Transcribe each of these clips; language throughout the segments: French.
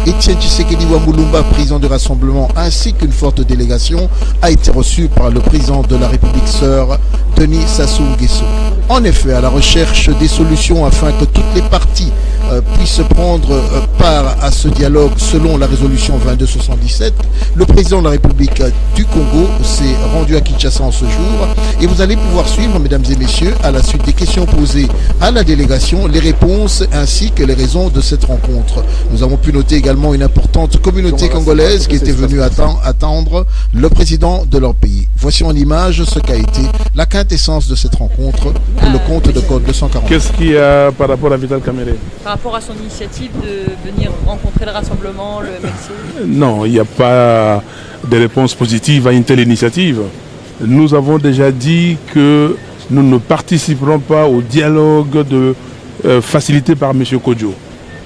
Etienne Tshisekedi Wambulumba, président du Rassemblement, ainsi qu'une forte délégation a été reçue par le président de la République sœur, Denis Sassou Nguesso. En effet, à la recherche des solutions afin que toutes les parties puissent prendre part à ce dialogue selon la résolution 2277, le président de la République du Congo s'est rendu à Kinshasa en ce jour et vous allez pouvoir suivre, mesdames et messieurs, à la suite des questions posées à la délégation, les réponses ainsi que les raisons de cette rencontre. Nous avons pu noter également une importante communauté congolaise qui était venue attendre le président de leur pays. Voici en image ce qu'a été la quintessence de cette rencontre pour le compte de Code 240. Qu'est-ce qu'il y a par rapport à Vital Kamerhe? Par rapport à son initiative de venir rencontrer le Rassemblement, le MLC? Non, il n'y a pas de réponse positive à une telle initiative. Nous avons déjà dit que nous ne participerons pas au dialogue facilité par M. Kodjo.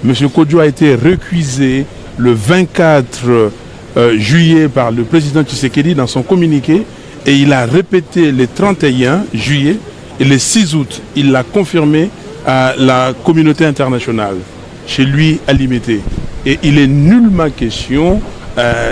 M. Kodjo a été récusé le 24 juillet par le président Tshisekedi dans son communiqué et il a répété le 31 juillet et le 6 août, il l'a confirmé à la communauté internationale, chez lui à Limité. Et il est nullement question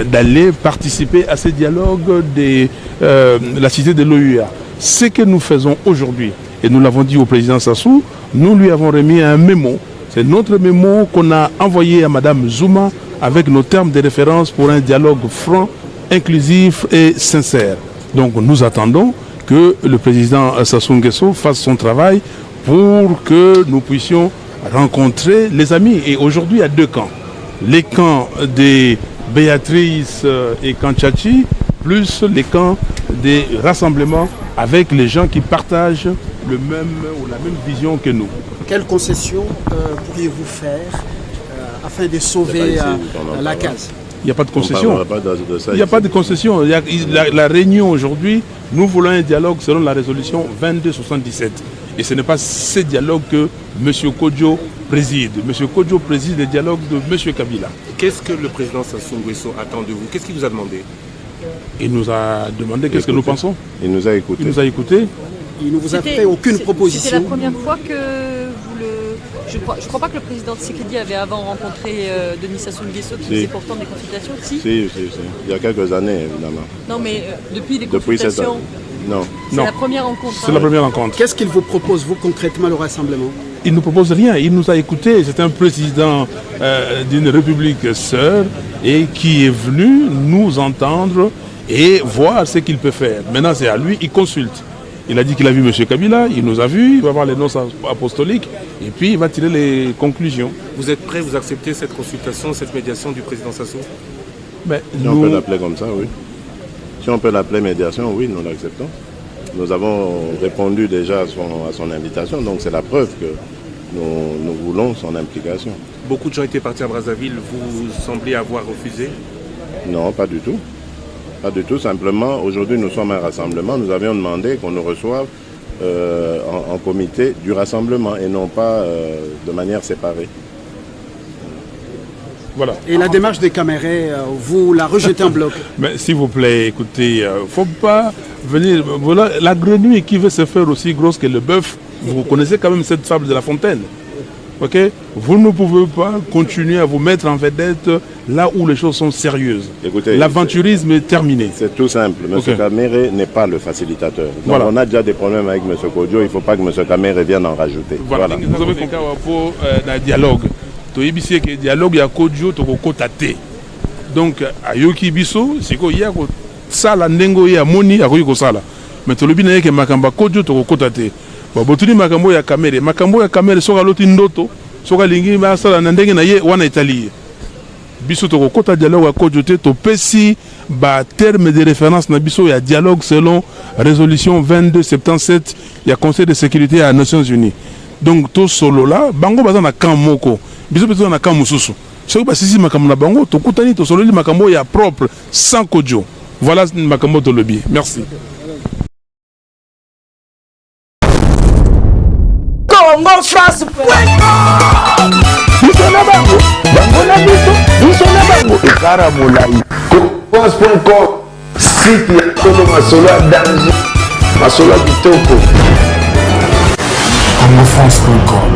d'aller participer à ce dialogue de la cité de l'OUA. Ce que nous faisons aujourd'hui, et nous l'avons dit au président Sassou, nous lui avons remis un mémo. C'est notre mémo qu'on a envoyé à Mme Zouma avec nos termes de référence pour un dialogue franc, inclusif et sincère. Donc nous attendons que le président Sassou Nguesso fasse son travail pour que nous puissions rencontrer les amis. Et aujourd'hui, il y a deux camps. Les camps des Béatrice et Kanchachi, plus les camps des rassemblements avec les gens qui partagent le même ou la même vision que nous. Quelles concessions pourriez-vous faire afin de sauver la case? Il n'y a pas de concession. Il n'y a pas de concession. La réunion aujourd'hui, nous voulons un dialogue selon la résolution 2277. Et ce n'est pas ce dialogue que M. Kodjo préside. M. Kodjo préside le dialogue de M. Kabila. Qu'est-ce que le président Sassou Nguesso attend de vous? Qu'est-ce qu'il vous a demandé? Il nous a demandé qu'est-ce que nous pensons. Il nous a écoutés. Il nous a écoutés. Il ne vous a fait aucune proposition. C'était la première fois que vous le... Je crois pas que le président Tshisekedi avait avant rencontré Denis Sassou Nguesso qui faisait pourtant des consultations. Si. Il y a quelques années, évidemment. Non, mais depuis les consultations... Non. C'est la première rencontre. C'est la première rencontre. Qu'est-ce qu'il vous propose, vous, concrètement, le Rassemblement? Il ne nous propose rien. Il nous a écoutés. C'est un président d'une république sœur et qui est venu nous entendre et voir ce qu'il peut faire. Maintenant, c'est à lui, il consulte. Il a dit qu'il a vu M. Kabila, il nous a vus, il va voir les noms apostoliques et puis il va tirer les conclusions. Vous êtes prêt, vous acceptez cette consultation, cette médiation du président Sassou? Si on peut l'appeler comme ça, oui. Si on peut l'appeler médiation, oui, nous l'acceptons. Nous avons répondu déjà à son invitation, donc c'est la preuve que nous voulons son implication. Beaucoup de gens étaient partis à Brazzaville, vous semblez avoir refusé? Non, pas du tout. Pas du tout, simplement, aujourd'hui nous sommes un rassemblement, nous avions demandé qu'on nous reçoive en comité du rassemblement et non pas de manière séparée. Voilà. Et la démarche des Kamerhe, vous la rejetez en bloc? Mais s'il vous plaît, écoutez, il ne faut pas venir... Voilà, la grenouille qui veut se faire aussi grosse que le bœuf, vous connaissez quand même cette fable de La Fontaine. Ok? Vous ne pouvez pas continuer à vous mettre en vedette là où les choses sont sérieuses. L'aventurisme est terminé. C'est tout simple. M. Kamerhe n'est pas le facilitateur. Donc voilà. On a déjà des problèmes avec M. Kodjo, il ne faut pas que M. Kamerhe vienne en rajouter. Voilà. Vous avez compris pour un dialogue. Toyebisi que dialogue ya Kodjo to kokota te. Donc ayoki biso siko ya ko sala ndengo ya moni akoyi ko sala. Mais tolobi na yeke makamba Kodjo to kokota te. Ba botuni makambo ya Kamerhe soka loti ndoto soka lingi ma sala na ndenge na ye wana Italie. Biso to kokota dialogue ya Kodjo te to pesi ba terme de référence na biso ya dialogue selon résolution 2277 ya Conseil de sécurité à Nations Unies. Donc to solo là bango baza na camp moko. Biso besoin na camp mususu. Soki basisi makambo na bango to kutani to solo li makambo ya propre sans Kodjo. Voilà makambo to lobby. Merci. Congo France. Bisona bango. Bango na biso. Bisona bango. Ekara molai. France.com. Site ya Kolo Masolo danger. Masolo kitoko. CongoFrance.com